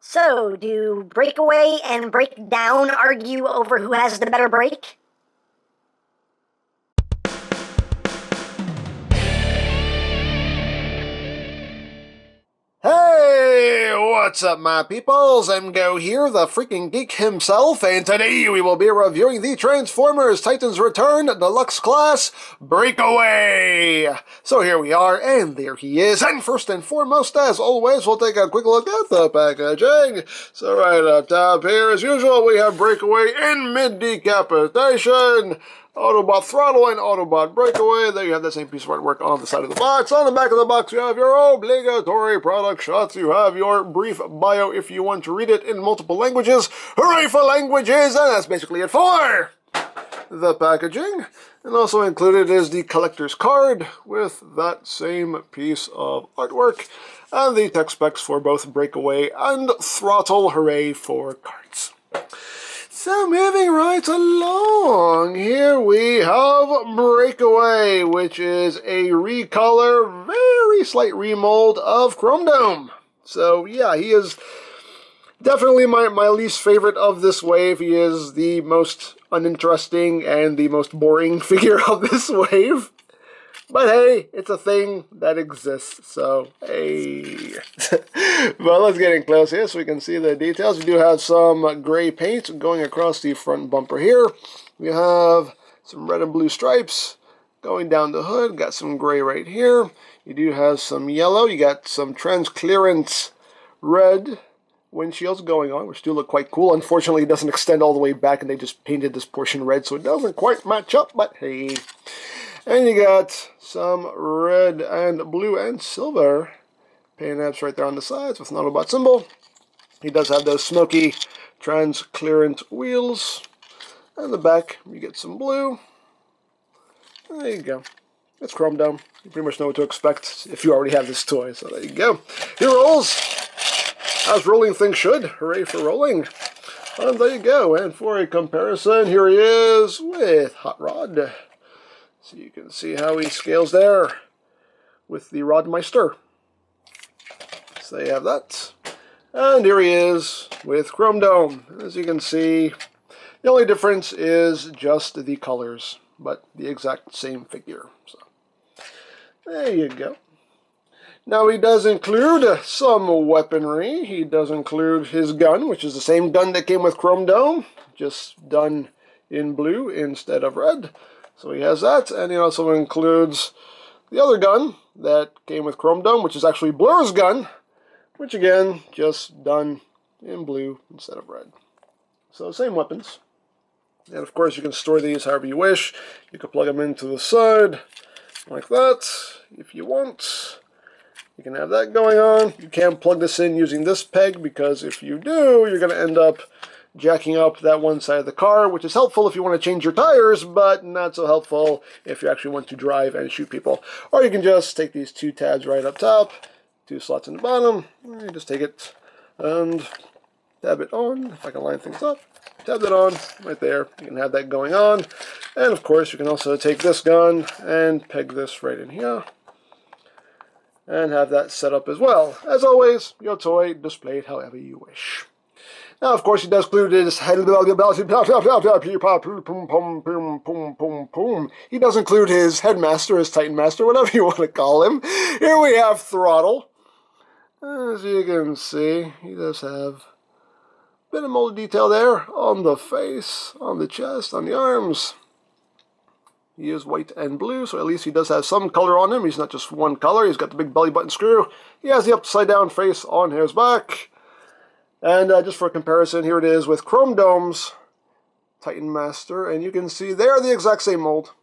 So, do Breakaway and Breakdown argue over who has the better break? Hey, what's up, my peoples? EmGo here, the freaking geek himself, and today we will be reviewing the Transformers Titans Return Deluxe Class Breakaway. So here we are, and there he is. And first and foremost, as always, we'll take a quick look at the packaging. So right up top here, as usual, we have Breakaway in mid-decapitation. Autobot Throttle and Autobot Breakaway. There you have the same piece of artwork on the side of the box. On the back of the box, you have your obligatory product shots. You have your brief bio if you want to read it in multiple languages. Hooray for languages! And that's basically it for the packaging. And also included is the collector's card with that same piece of artwork. And the tech specs for both Breakaway and Throttle. Hooray for cards. So moving right along, here we have Breakaway, which is a recolor, very slight remold of Chrome Dome. So yeah, he is definitely my least favorite of this wave. He is the most uninteresting and the most boring figure of this wave. But hey, it's a thing that exists, so hey. Well, let's get in close here so we can see the details. We do have some gray paint going across the front bumper here. We have some red and blue stripes going down the hood. Got some gray right here. You do have some yellow. You got some transclearance red windshields going on, which do look quite cool. Unfortunately, it doesn't extend all the way back, and they just painted this portion red, so it doesn't quite match up, but hey. And you got some red and blue and silver paint apps right there on the sides with an Autobot symbol. He does have those smoky transparent wheels. And the back, you get some blue. There you go. It's Chrome Dome. You pretty much know what to expect if you already have this toy. So there you go. He rolls as rolling things should. Hooray for rolling. And there you go. And for a comparison, here he is with Hot Rod. So you can see how he scales there with the Rodmeister. So you have that. And here he is with Chrome Dome. As you can see, the only difference is just the colors, but the exact same figure. So there you go. Now he does include some weaponry. He does include his gun, which is the same gun that came with Chrome Dome, just done in blue instead of red. So he has that, and he also includes the other gun that came with Chrome Dome, which is actually Blur's gun, which again, just done in blue instead of red. So same weapons. And of course you can store these however you wish. You can plug them into the side, like that, if you want. You can have that going on. You can plug this in using this peg, because if you do, you're going to end up jacking up that one side of the car, which is helpful if you want to change your tires, but not so helpful if you actually want to drive and shoot people. Or you can just take these two tabs right up top, two slots in the bottom, and you just take it and tab it on. If I can line things up, tab it on right there. You can have that going on. And of course, you can also take this gun and peg this right in here and have that set up as well. As always, your toy displayed however you wish. Now, of course, he does include his he does include his Headmaster, his Titan Master, whatever you want to call him. Here we have Throttle. As you can see, he does have a bit of molded detail there on the face, on the chest, on the arms. He is white and blue, so at least he does have some color on him. He's not just one color. He's got the big belly button screw. He has the upside down face on his back. And just for comparison, here it is with Chrome Dome's Titan Master, and you can see they are the exact same mold.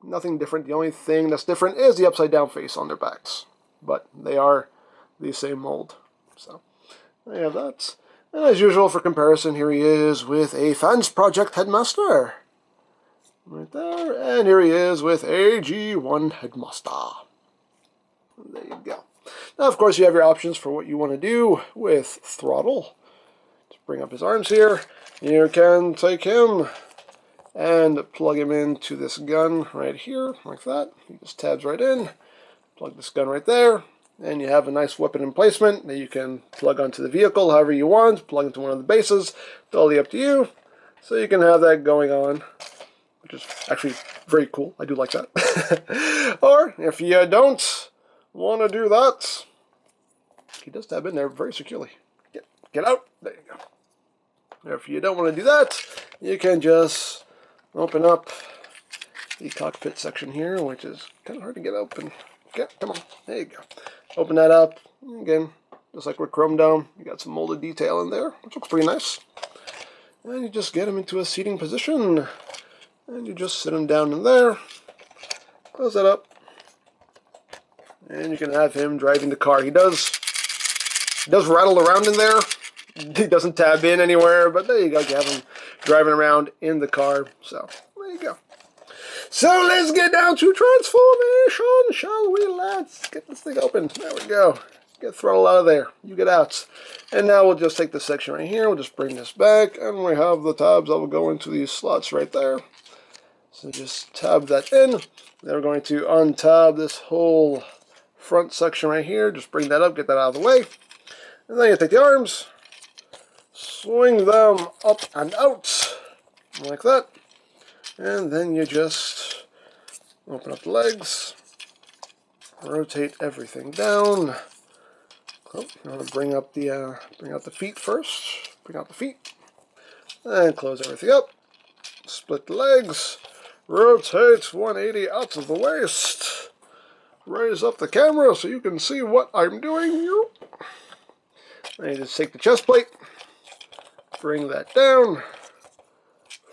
Nothing different. The only thing that's different is the upside down face on their backs. But they are the same mold. So, I have that. And as usual, for comparison, here he is with a Fans Project Headmaster. Right there. And here he is with a G1 Headmaster. There you go. Now, of course, you have your options for what you want to do with Throttle. Just bring up his arms here. You can take him and plug him into this gun right here, like that. He just tabs right in. Plug this gun right there. And you have a nice weapon emplacement that you can plug onto the vehicle however you want, plug into one of the bases, totally up to you. So you can have that going on, which is actually very cool. I do like that. Or if you don't want to do that, he does tab in there very securely. Get out. There you go. If you don't want to do that, you can just open up the cockpit section here, which is kind of hard to get open. Okay, come on. There you go. Open that up. Again, just like with Chrome Dome, you got some molded detail in there, which looks pretty nice. And you just get him into a seating position. And you just sit him down in there. Close that up. And you can have him driving the car. He does rattle around in there. He doesn't tab in anywhere, but there you go. You have him driving around in the car. So, there you go. So, let's get down to transformation, shall we? Let's get this thing open. There we go. Get throttle out of there. You get out. And now we'll just take this section right here. We'll just bring this back. And we have the tabs that will go into these slots right there. So just tab that in. Then we're going to untab this whole front section right here. Just bring that up, get that out of the way. And then you take the arms, swing them up and out, like that. And then you just open up the legs, rotate everything down. Oh, you want to bring out the feet first. Bring out the feet, and close everything up. Split the legs. Rotate 180 out of the waist. Raise up the camera so you can see what I'm doing. Then you just take the chest plate, bring that down,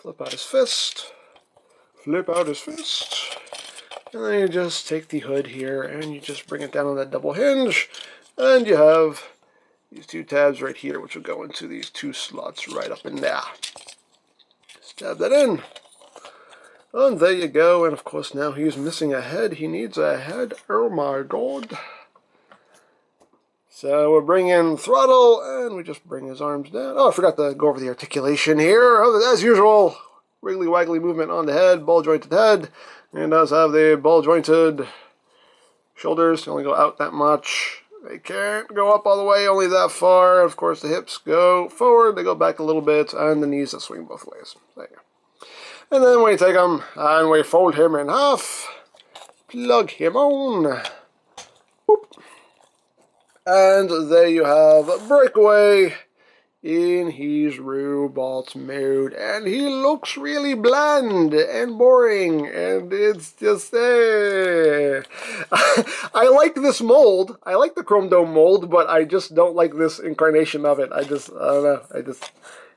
flip out his fist, and then you just take the hood here and you just bring it down on that double hinge, and you have these two tabs right here which will go into these two slots right up in there. Just tab that in. And there you go, and of course now he's missing a head. He needs a head. Oh my god. So we'll bring in throttle, and we just bring his arms down. Oh, I forgot to go over the articulation here. As usual, wiggly waggly movement on the head, ball jointed head. And it does have the ball jointed shoulders. They only go out that much. They can't go up all the way, only that far. Of course the hips go forward, they go back a little bit, and the knees that swing both ways. There you go. And then we take him and we fold him in half, plug him on, whoop. And there you have Breakaway in his robot mode, and he looks really bland and boring, and it's just I like this mold. I like the Chrome Dome mold, but I just don't like this incarnation of it. I don't know.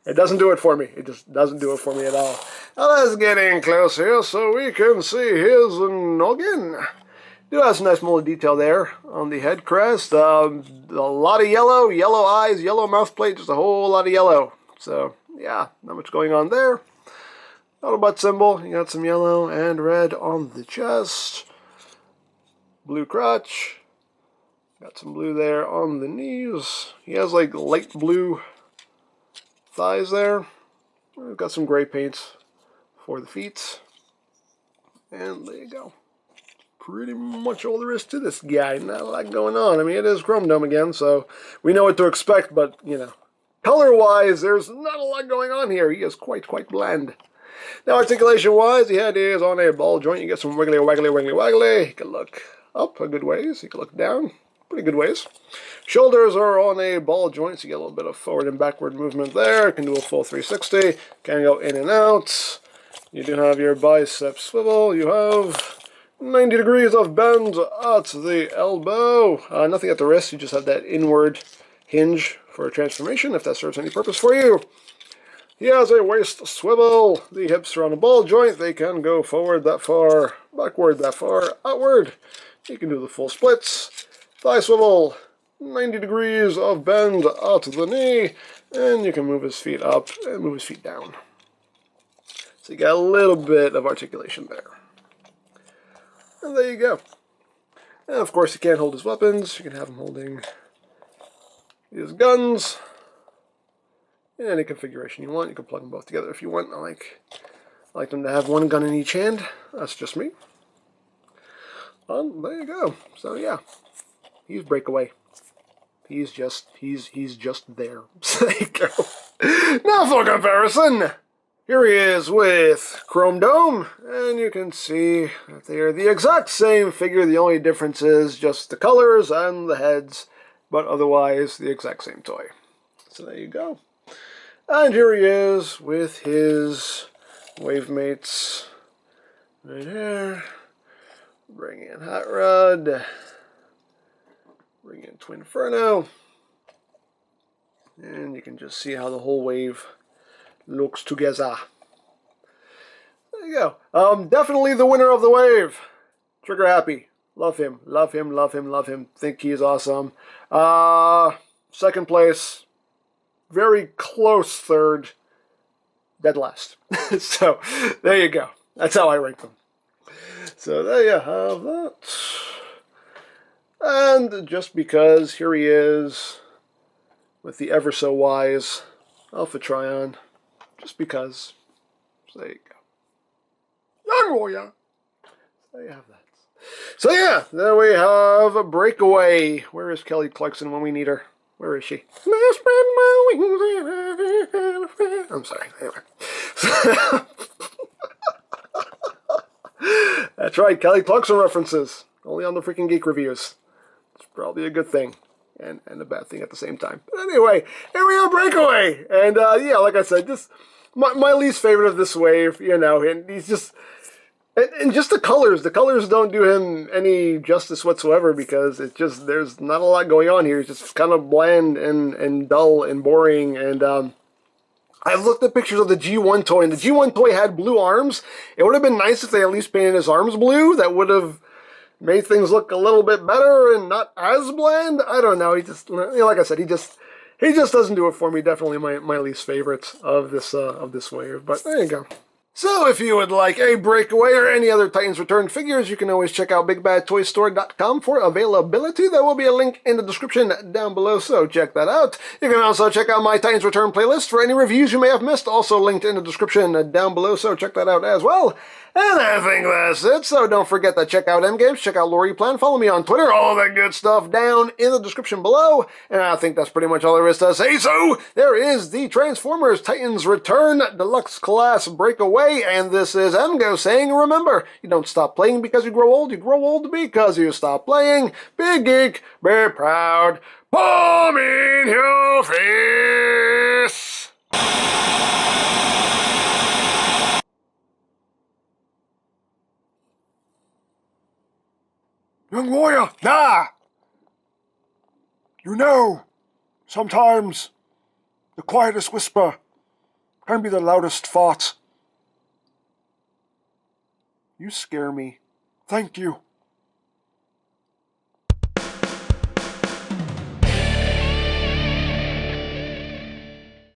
It doesn't do it for me. It just doesn't do it for me at all. Now let's get in close here so we can see his noggin. Do have some nice molded detail there on the head crest. A lot of yellow eyes, yellow mouth plate, just a whole lot of yellow. So, yeah, not much going on there. Autobot symbol, you got some yellow and red on the chest. Blue crotch. Got some blue there on the knees. He has like light blue thighs there. We've got some gray paint for the feet. And there you go. Pretty much all there is to this guy. Not a lot going on. I mean, it is Chrome Dome again, so we know what to expect, but, you know, color-wise, there's not a lot going on here. He is quite bland. Now, articulation-wise, the head is on a ball joint. You get some wiggly. You can look up a good ways. You can look down pretty good ways. Shoulders are on a ball joint, so you get a little bit of forward and backward movement there. You can do a full 360. Can go in and out. You do have your bicep swivel. You have 90 degrees of bend at the elbow. Nothing at the wrist. You just have that inward hinge for a transformation, if that serves any purpose for you. He has a waist swivel. The hips are on a ball joint. They can go forward that far, backward that far, outward. You can do the full splits. Thigh swivel, 90 degrees of bend at the knee, and you can move his feet up and move his feet down. So you got a little bit of articulation there. And there you go. And of course you can't hold his weapons. You can have him holding his guns in any configuration you want. You can plug them both together if you want. I like them to have one gun in each hand. That's just me. There you go. So yeah. He's Breakaway. He's just there. There you go. Now for comparison. Here he is with Chrome Dome, and you can see that they are the exact same figure. The only difference is just the colors and the heads, but otherwise the exact same toy. So there you go. And here he is with his wave mates right here. Bring in Hot Rod. Bring in Twin Inferno. And you can just see how the whole wave looks together. There you go. Definitely the winner of the wave. Trigger Happy. Love him. Love him, love him, love him. Think he's awesome. Second place. Very close third. Dead last. So, there you go. That's how I rank them. So, there you have that. And just because here he is with the ever so wise Alpha Trion. Just because. So there you go. Young warrior. So there you have that. So yeah, there we have Breakaway. Where is Kelly Clarkson when we need her? Where is she? I'm sorry. Anyway. That's right, Kelly Clarkson references. Only on the freaking Geek Reviews. It's probably a good thing. And a bad thing at the same time. But anyway, here we are, Breakaway. And yeah, like I said, just my least favorite of this wave, you know, and he's just... And just the colors don't do him any justice whatsoever because it's just, there's not a lot going on here. It's just kind of bland and dull and boring. And I've looked at pictures of the G1 toy, and the G1 toy had blue arms. It would have been nice if they at least painted his arms blue. That would have made things look a little bit better and not as bland. I don't know. He just, you know, like I said, he just doesn't do it for me. Definitely my least favorite of this wave. But there you go. So if you would like a Breakaway or any other Titans Return figures, you can always check out BigBadToyStore.com for availability. There will be a link in the description down below, so check that out. You can also check out my Titans Return playlist for any reviews you may have missed, also linked in the description down below, so check that out as well. And I think that's it, so don't forget to check out EmGo's, check out Lori Plan, follow me on Twitter, all that good stuff down in the description below. And I think that's pretty much all there is to say, so there is the Transformers Titans Return Deluxe Class Breakaway, and this is EmGo saying, remember, you don't stop playing because you grow old because you stop playing. Big geek, be proud, palm in your face. Young warrior, nah! You know, sometimes the quietest whisper can be the loudest thought. You scare me. Thank you.